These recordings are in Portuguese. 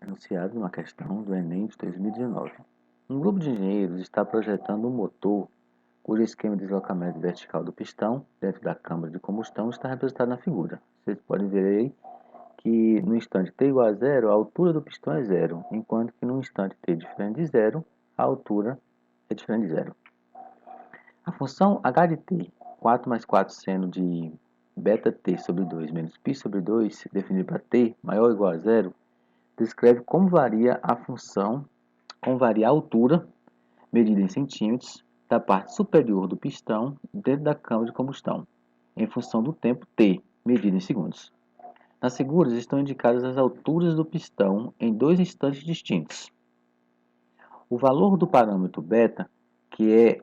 Enunciado numa questão do Enem de 2019. Um grupo de engenheiros está projetando um motor cujo esquema de deslocamento vertical do pistão dentro da câmara de combustão está representado na figura. Vocês podem ver aí que no instante t igual a zero, a altura do pistão é zero, enquanto que no instante t diferente de zero, a altura é diferente de zero. A função h de t, 4 mais 4 seno de beta t sobre 2 menos π sobre 2, definido para t maior ou igual a zero, descreve como varia a função, como varia a altura, medida em centímetros, da parte superior do pistão dentro da câmara de combustão, em função do tempo t, medido em segundos. Nas figuras estão indicadas as alturas do pistão em dois instantes distintos. O valor do parâmetro beta, que é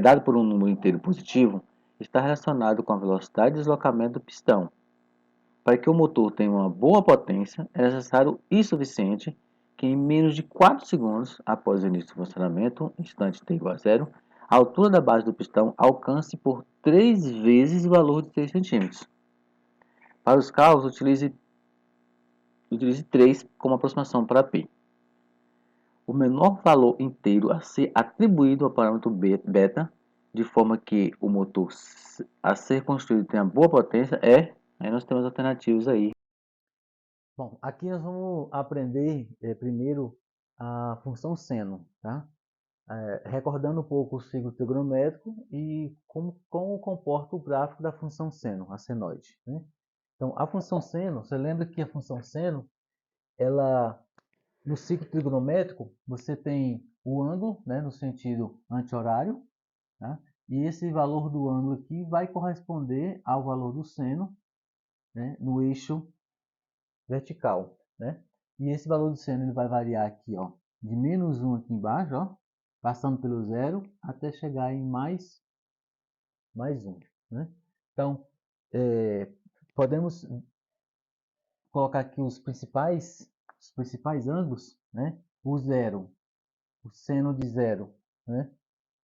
dado por um número inteiro positivo, está relacionado com a velocidade de deslocamento do pistão. Para que o motor tenha uma boa potência, é necessário e suficiente que em menos de 4 segundos após o início do funcionamento, instante t igual a zero, a altura da base do pistão alcance por 3 vezes o valor de 3 centímetros. Para os cálculos, utilize 3 como aproximação para π. O menor valor inteiro a ser atribuído ao parâmetro beta, de forma que o motor a ser construído tenha boa potência, aí nós temos alternativas aí. Bom, aqui nós vamos aprender primeiro a função seno, tá? Recordando um pouco o ciclo trigonométrico e como comporta o gráfico da função seno, a senoide, né? Então, a função seno, você lembra que a função seno, ela, no ciclo trigonométrico, você tem o ângulo, né, no sentido anti-horário, tá? E esse valor do ângulo aqui vai corresponder ao valor do seno, né, no eixo vertical, né? E esse valor do seno ele vai variar aqui, ó, de menos 1 aqui embaixo, ó, passando pelo zero até chegar em mais 1, né? Então, podemos colocar aqui os principais ângulos, né? O zero, o seno de zero, né?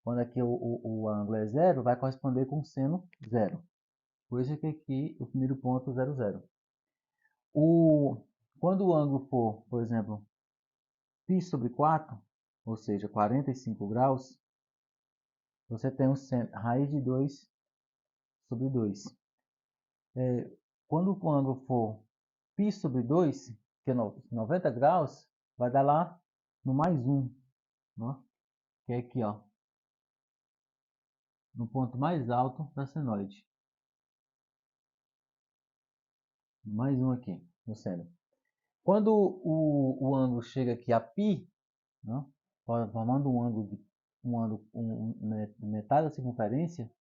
Quando aqui o ângulo é zero, vai corresponder com seno zero. Por isso que aqui o primeiro ponto 0, 0. Quando o ângulo for, por exemplo, π sobre 4, ou seja, 45 graus, você tem raiz de 2 sobre 2. Quando o ângulo for π sobre 2, que é 90 graus, vai dar lá no mais 1, né? Que é aqui, ó, no ponto mais alto da senoide. Mais 1 aqui, no seno. Quando o ângulo chega aqui a π, né, formando metade da circunferência,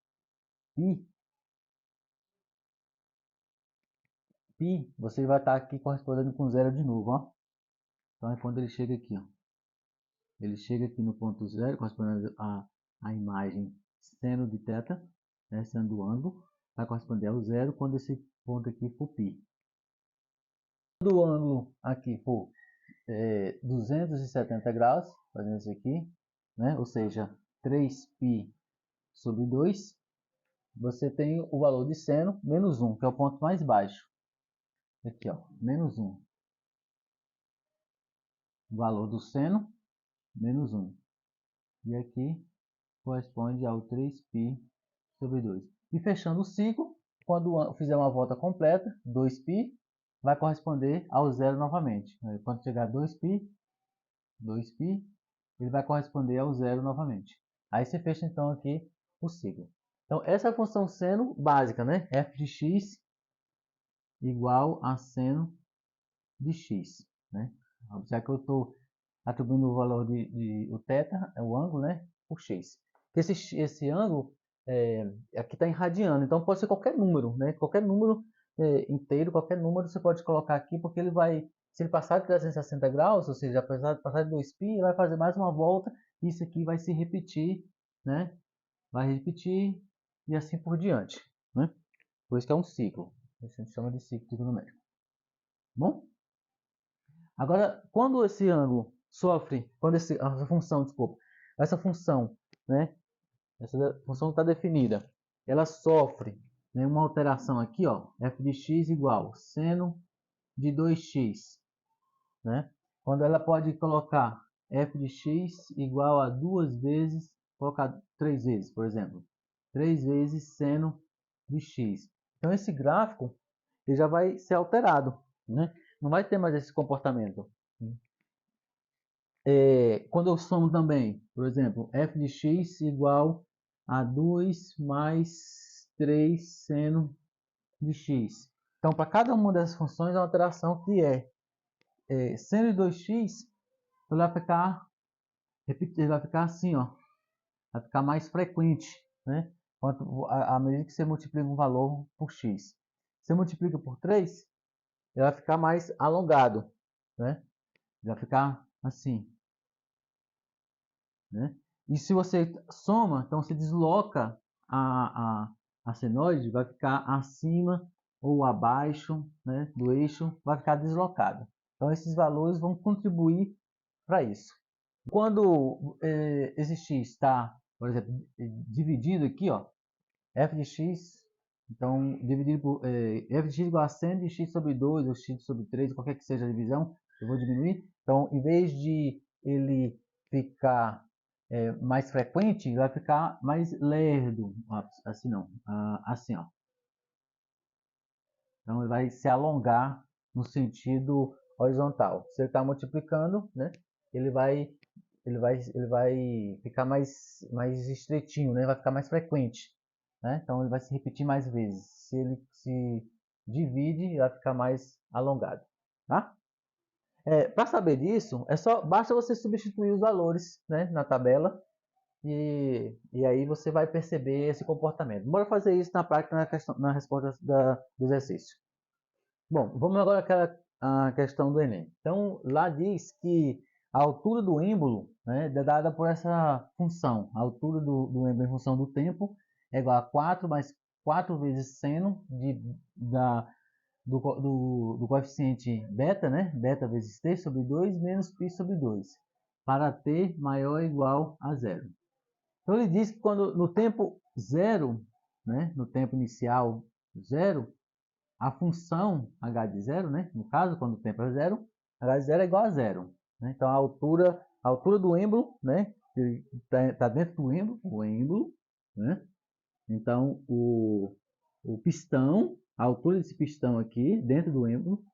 π, você vai estar aqui correspondendo com zero de novo, ó. Então é quando ele chega aqui, ó. Ele chega aqui no ponto zero, correspondendo à imagem seno de θ, né, seno do ângulo, vai corresponder ao zero quando esse ponto aqui for π. Quando o ângulo aqui for 270 graus, fazendo isso aqui, né, ou seja, 3π sobre 2, você tem o valor de seno menos 1, que é o ponto mais baixo. Aqui, ó, menos 1. O valor do seno, menos 1. E aqui corresponde ao 3π sobre 2. E fechando o ciclo, quando fizer uma volta completa, 2π vai corresponder ao zero novamente. Quando chegar a 2π, ele vai corresponder ao zero novamente. Aí você fecha então aqui o ciclo. Então essa é a função seno básica, né? f de x igual a seno de x, né? Já que eu estou atribuindo o valor o θ, é o ângulo, né, por x. Esse ângulo aqui está em radiano, então pode ser qualquer número, né? Qualquer número inteiro, qualquer número você pode colocar aqui, porque ele vai, se ele passar de 360 graus, ou seja, passar de 2π, ele vai fazer mais uma volta, e isso aqui vai se repetir, né? Vai repetir e assim por diante, né? Por isso que é um ciclo. Isso a gente chama de ciclo trigonométrico. Bom? Agora, quando esse ângulo sofre, quando essa função, desculpa, essa função, né, essa função está definida, ela sofre, né, uma alteração aqui, ó, f de x igual seno de 2x, né? Quando ela pode colocar f de x igual a 2 vezes, colocar 3 vezes, por exemplo, 3 vezes seno de x. Então esse gráfico ele já vai ser alterado, né? Não vai ter mais esse comportamento. Quando eu somo também, por exemplo, f de x igual a 2 mais 3 seno de x. Então, para cada uma dessas funções, a alteração que seno de 2x, ele vai ficar assim, ó, vai ficar mais frequente, né? À medida que você multiplica um valor por x. Você multiplica por 3, ele vai ficar mais alongado, né? Vai ficar assim, né? E se você soma, então você desloca a senoide, vai ficar acima ou abaixo, né, do eixo, vai ficar deslocado. Então esses valores vão contribuir para isso. Quando esse x está, por exemplo, dividido aqui, ó, f de x, então dividido por f de x igual a 100 de x sobre 2 ou x sobre 3, qualquer que seja a divisão, eu vou diminuir. Então, em vez de ele ficar mais frequente, vai ficar mais lerdo, assim não, assim, ó. Então ele vai se alongar no sentido horizontal. Se ele está multiplicando, né, ele vai ficar mais estreitinho, né, vai ficar mais frequente, né? Então ele vai se repetir mais vezes. Se ele se divide, ele vai ficar mais alongado, tá? Para saber disso, basta você substituir os valores, né, na tabela e aí você vai perceber esse comportamento. Bora fazer isso na prática na resposta do exercício. Bom, vamos agora àquela questão do Enem. Então, lá diz que a altura do êmbolo, né, é dada por essa função. A altura do êmbolo em função do tempo é igual a 4 mais 4 vezes seno do coeficiente beta, né? Beta vezes t sobre 2 menos π sobre 2, para t maior ou igual a zero. Então ele diz que quando no tempo zero, né, no tempo inicial zero, a função h de zero, né, no caso quando o tempo é zero, h de zero é igual a zero, né? Então a altura do êmbolo, né, está dentro do êmbolo, né? Então o pistão, a altura desse pistão aqui dentro do êmbolo,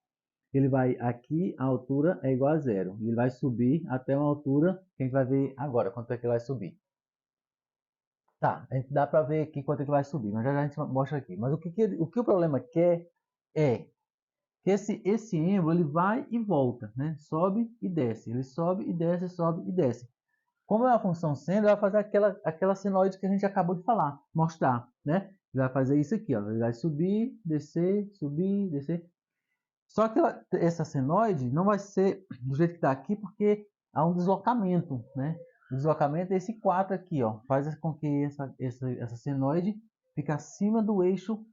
ele vai aqui, a altura é igual a zero. E ele vai subir até uma altura que a gente vai ver agora quanto é que ele vai subir. Tá, dá para ver aqui quanto é que vai subir, mas já a gente mostra aqui. Mas o que o problema quer é que esse êmbolo ele vai e volta, né? Sobe e desce, ele sobe e desce, sobe e desce. Como é uma função seno, ele vai fazer aquela senoide que a gente acabou de falar, mostrar, né? Ele vai fazer isso aqui, ó. Ele vai subir, subir, descer. Só que essa senoide não vai ser do jeito que está aqui, porque há um deslocamento, né? O deslocamento é esse 4 aqui, ó. Faz com que essa senoide fique acima do eixo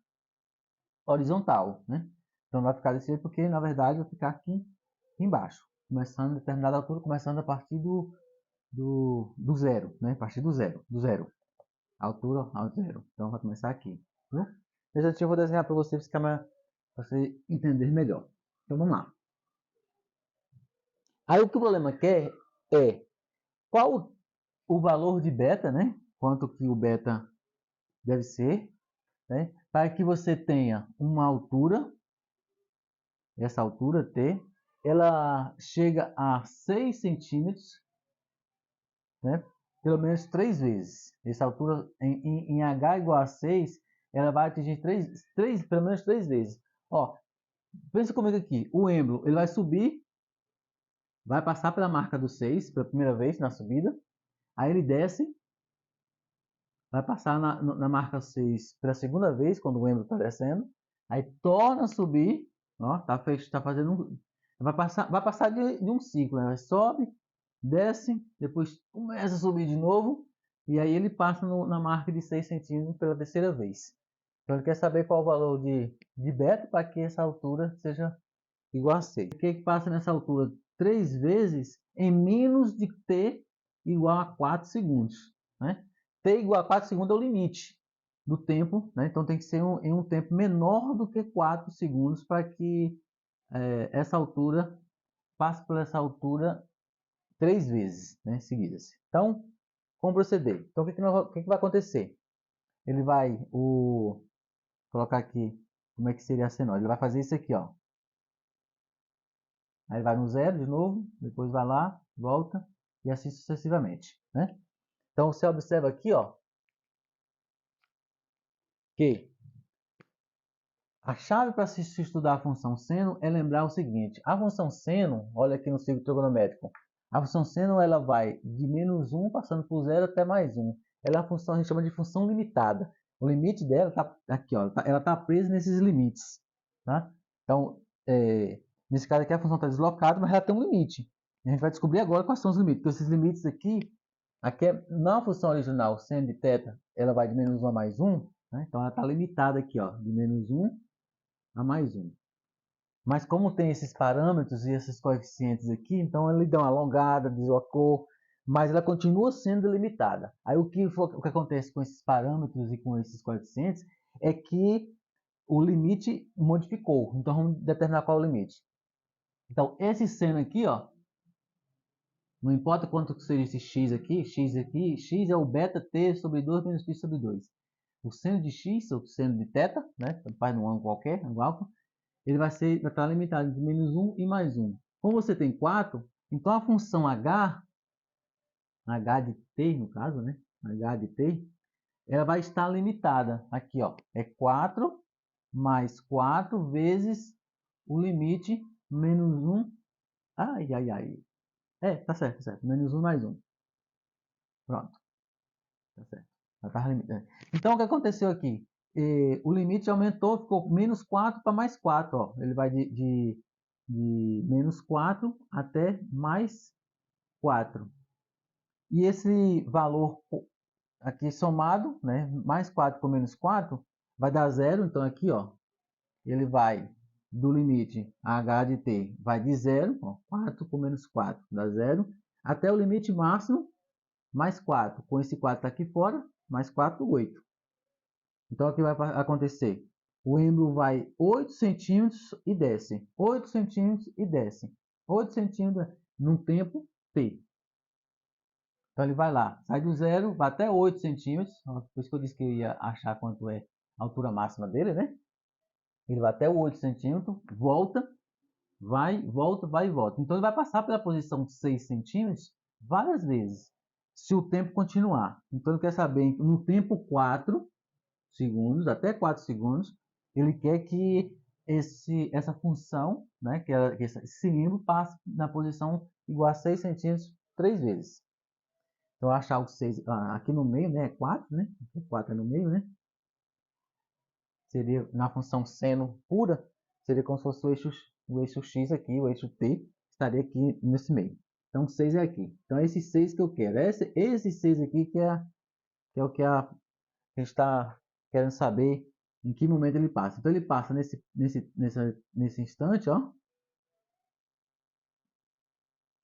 horizontal, né? Então vai ficar desse jeito porque, na verdade, vai ficar aqui embaixo. Começando a determinada altura, começando a partir do zero, né? A partir do zero. Altura ao zero. Então vai começar aqui. Viu? Eu vou desenhar para você entender melhor. Então vamos lá. Aí o que o problema quer é qual o valor de beta, né? Quanto que o beta deve ser, né? Para que você tenha uma altura, essa altura T, ela chega a 6 centímetros, né? Pelo menos 3 vezes. Essa altura em H igual a 6, ela vai atingir pelo menos 3 vezes. Ó, pensa comigo aqui, o êmbolo ele vai subir, vai passar pela marca do 6 pela primeira vez na subida, aí ele desce, vai passar na marca 6 pela segunda vez, quando o êmbolo está descendo, aí torna a subir, ó, tá fazendo vai passar de um ciclo, né? Sobe, desce, depois começa a subir de novo, e aí ele passa na marca de 6 centímetros pela terceira vez. Então ele quer saber qual o valor de beta para que essa altura seja igual a 6. O que passa nessa altura 3 vezes em menos de t igual a 4 segundos, né? T igual a 4 segundos é o limite do tempo, né? Então tem que ser em um tempo menor do que 4 segundos para que essa altura, passa por essa altura 3 vezes, né, seguidas. Então, vamos proceder. Então, o que vai acontecer? Ele vai, colocar aqui como é que seria a senoide. Ele vai fazer isso aqui, ó. Aí vai no zero de novo, depois vai lá, volta e assim sucessivamente, né? Então você observa aqui, ó, que a chave para se estudar a função seno é lembrar o seguinte: a função seno, olha aqui no círculo trigonométrico, a função seno ela vai de -1 passando por 0 até +1. Ela é a função, a gente chama de função limitada. O limite dela está aqui, ó, ela está presa nesses limites, tá? Então, nesse caso aqui a função está deslocada, mas ela tem um limite. A gente vai descobrir agora quais são os limites, porque esses limites aqui na função original seno de θ, ela vai de -1 a +1, né? Então ela está limitada aqui, ó, de -1 a +1. Mas como tem esses parâmetros e esses coeficientes aqui, então ele dá uma alongada, deslocou, mas ela continua sendo delimitada. Aí o que acontece com esses parâmetros e com esses coeficientes é que o limite modificou. Então vamos determinar qual é o limite. Então esse seno aqui, ó, não importa quanto seria esse x aqui, x é o beta t sobre 2 menos π sobre 2. O seno de x, ou seno de θ, né, faz num ângulo qualquer, ângulo alfa, ele vai estar limitado entre -1 e +1. Como você tem 4, então a função h de t no caso, né, h de t, ela vai estar limitada. Aqui, ó, é 4 mais 4 vezes o limite -1. Ai. Tá certo, tá certo. -1 mais 1. Pronto. Tá certo. Então, o que aconteceu aqui? O limite aumentou, ficou -4 para +4. Ó. Ele vai de -4 até +4. E esse valor aqui somado, né, +4 com -4, vai dar 0. Então, aqui, ó, ele vai do limite h de t, vai de 0, ó, 4 com -4 dá 0, até o limite máximo, +4. Com esse 4 tá aqui fora, +4, 8. Então, o que vai acontecer? O êmbolo vai 8 centímetros e desce. 8 centímetros e desce. 8 centímetros num tempo t. Então, ele vai lá, sai do zero, vai até 8 centímetros. Por isso que eu disse que eu ia achar quanto é a altura máxima dele, né? Ele vai até 8 centímetros, volta, volta, vai e volta. Então, ele vai passar pela posição 6 centímetros várias vezes, se o tempo continuar. Então, ele quer saber, no tempo 4 segundos, até 4 segundos, ele quer que essa função, né, que esse símbolo passe na posição igual a 6 centímetros 3 vezes. Então, achar o 6 aqui no meio, né, é 4, né? 4 é no meio, né? Seria na função seno pura, seria como se fosse o eixo x aqui, o eixo t, estaria aqui nesse meio. Então, 6 é aqui. Então, é esse 6 que eu quero. Esse 6 aqui que é o que a gente está querendo saber em que momento ele passa. Então, ele passa nesse instante, ó.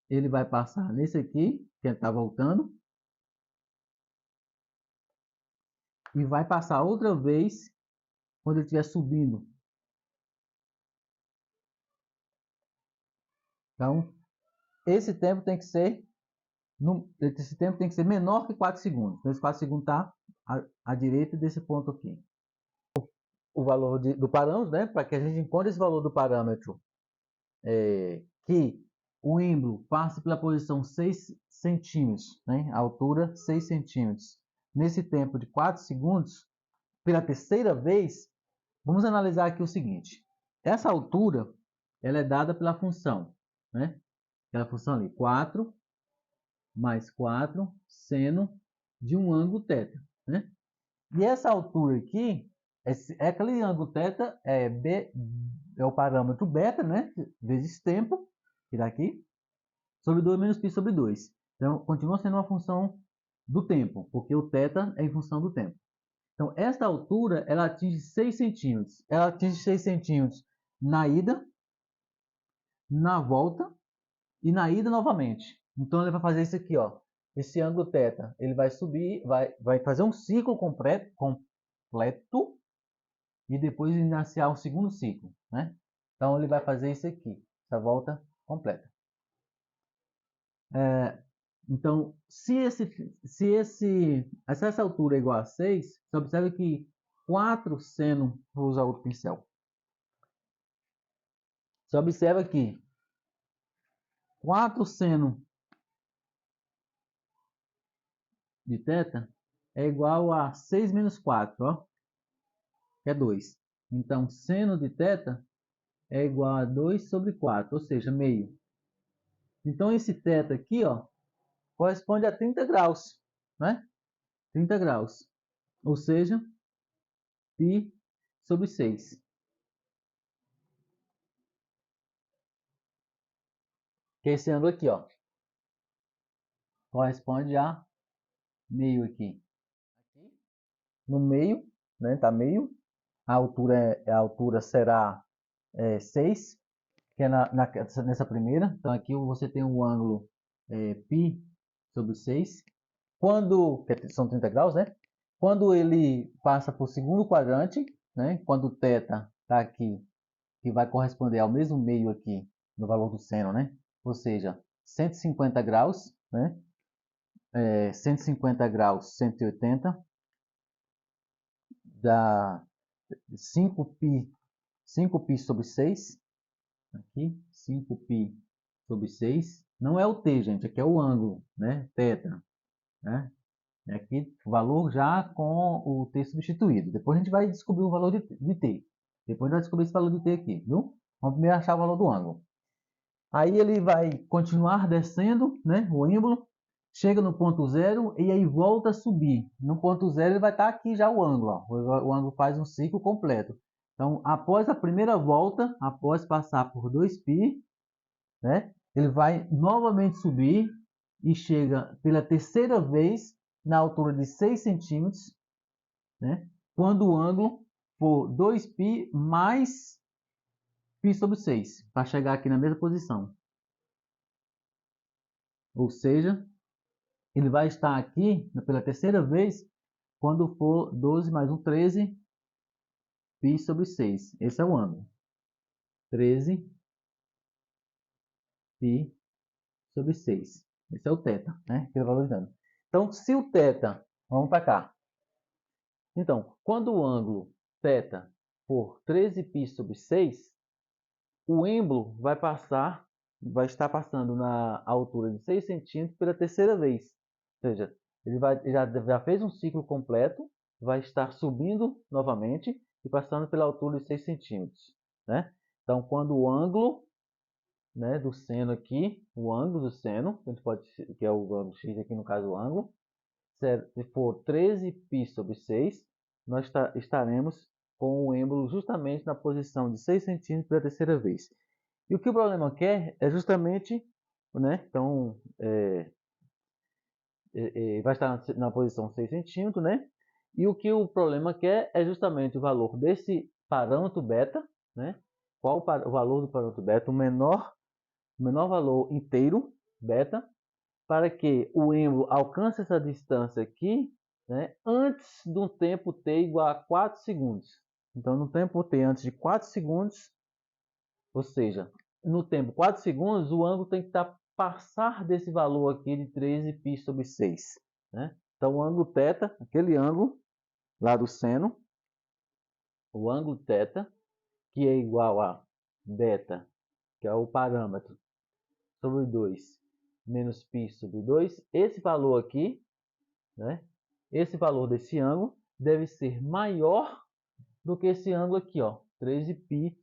Ele vai passar nesse aqui, que ele está voltando. E vai passar outra vez quando ele estiver subindo. Então, esse tempo tem que ser menor que 4 segundos. Então, esse 4 segundos está à direita desse ponto aqui. O valor do parâmetro, né? Para que a gente encontre esse valor do parâmetro, que o êmbolo passe pela posição 6 centímetros, né? A altura 6 centímetros. Nesse tempo de 4 segundos, pela terceira vez, vamos analisar aqui o seguinte. Essa altura, ela é dada pela função, né? Aquela função ali, 4 mais 4 seno de um ângulo θ, né? E essa altura aqui, aquele ângulo θ, é o parâmetro beta, né? Vezes tempo, que dá aqui, sobre 2 menos π sobre 2. Então, continua sendo uma função do tempo, porque o θ é em função do tempo. Então, esta altura, ela atinge 6 centímetros. Ela atinge 6 centímetros na ida, na volta e na ida novamente. Então, ele vai fazer isso aqui, ó. Esse ângulo θ, ele vai subir, vai fazer um ciclo completo e depois iniciar o segundo ciclo, né? Então ele vai fazer isso aqui, essa volta completa. Então, se essa altura é igual a 6, você observa que 4 seno, vou usar outro pincel. Você observa que 4 seno de θ é igual a 6 menos 4, ó, que é 2. Então, seno de θ é igual a 2 sobre 4, ou seja, meio. Então, esse θ aqui, ó, corresponde a 30 graus, né? 30 graus, ou seja, π sobre 6. Que é esse ângulo aqui, ó, corresponde a meio aqui. No meio, né, tá meio, a altura será 6, que é nessa primeira. Então aqui você tem um ângulo π sobre 6. Quando, são 30 graus, né? Quando ele passa para o segundo quadrante, né? Quando o θ está aqui, que vai corresponder ao mesmo meio aqui no valor do seno, né? Ou seja, 150 graus, né? 150 graus, 180, dá 5π sobre 6, aqui, 5π sobre 6, não é o t, gente, aqui é o ângulo, né, θ, né, aqui o valor já com o t substituído, depois a gente vai descobrir o valor de t, depois a gente vai descobrir esse valor de t aqui, viu? Vamos primeiro achar o valor do ângulo. Aí ele vai continuar descendo, né, o êmbolo, chega no ponto zero e aí volta a subir. No ponto zero ele vai estar aqui já o ângulo. Ó. O ângulo faz um ciclo completo. Então, após a primeira volta, após passar por 2π, né, ele vai novamente subir e chega pela terceira vez na altura de 6 centímetros, né, quando o ângulo for 2π mais π sobre 6, para chegar aqui na mesma posição. Ou seja, ele vai estar aqui pela terceira vez quando for 12 mais 1, 13 π sobre 6. Esse é o ângulo. 13 π sobre 6. Esse é o θ, né? Que eu valorizando. Então, se o θ, vamos para cá. Então, quando o ângulo θ for 13 π sobre 6, o êmbolo vai estar passando na altura de 6 centímetros pela terceira vez. Ou seja, ele já fez um ciclo completo, vai estar subindo novamente e passando pela altura de 6 centímetros. Né? Então, quando o ângulo, né, do seno aqui, o ângulo do seno, que é o ângulo x aqui, no caso o ângulo, se for 13 π sobre 6, nós estaremos com o êmbolo justamente na posição de 6 centímetros pela terceira vez. E o que o problema quer é justamente, né, então, vai estar na posição 6 centímetros, né? E o que o problema quer é justamente o valor desse parâmetro beta, né? Qual o valor do parâmetro beta? O menor valor inteiro, beta, para que o êmbolo alcance essa distância aqui, né, antes de um tempo t igual a 4 segundos. Então, no tempo t antes de 4 segundos, ou seja, no tempo 4 segundos, o ângulo tem que passar desse valor aqui de 13 π sobre 6. Né? Então, o ângulo θ, aquele ângulo lá do seno, o ângulo θ, que é igual a beta, que é o parâmetro, sobre 2 menos π sobre 2, esse valor aqui, né? Esse valor desse ângulo deve ser maior do que esse ângulo aqui, ó, 13 π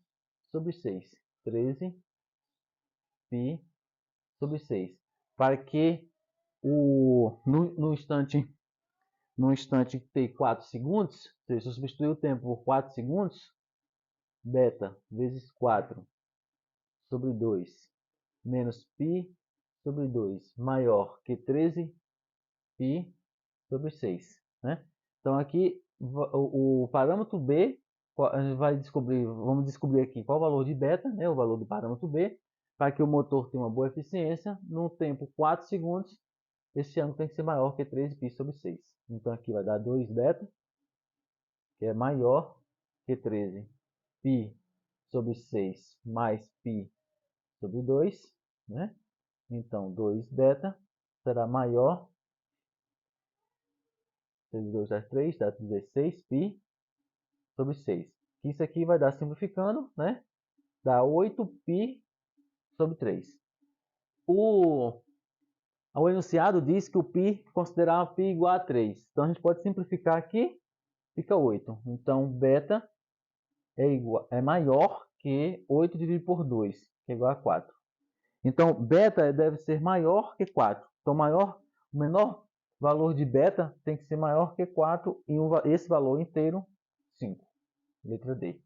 sobre 6. 13 π sobre 6. Para que no instante t 4 segundos, se eu substituir o tempo por 4 segundos, beta vezes 4 sobre 2 menos π sobre 2 maior que 13 π sobre 6. Né? Então aqui o parâmetro B, a gente vamos descobrir aqui qual o valor de beta, né, o valor do parâmetro B, para que o motor tenha uma boa eficiência. No tempo 4 segundos, esse ângulo tem que ser maior que 13 π sobre 6. Então aqui vai dar 2 beta, que é maior que 13 π sobre 6 mais π sobre 2, né? Então, 2 beta será maior, 6 2 dá 3, dá 16 π sobre 6. Isso aqui vai dar, simplificando, né? Dá 8 π sobre 3. O enunciado diz que o π considerar π igual a 3. Então, a gente pode simplificar aqui, fica 8. Então, beta é maior que 8 dividido por 2, que é igual a 4. Então, beta deve ser maior que 4. Então, o menor valor de beta tem que ser maior que 4 e esse valor inteiro, 5. Letra D.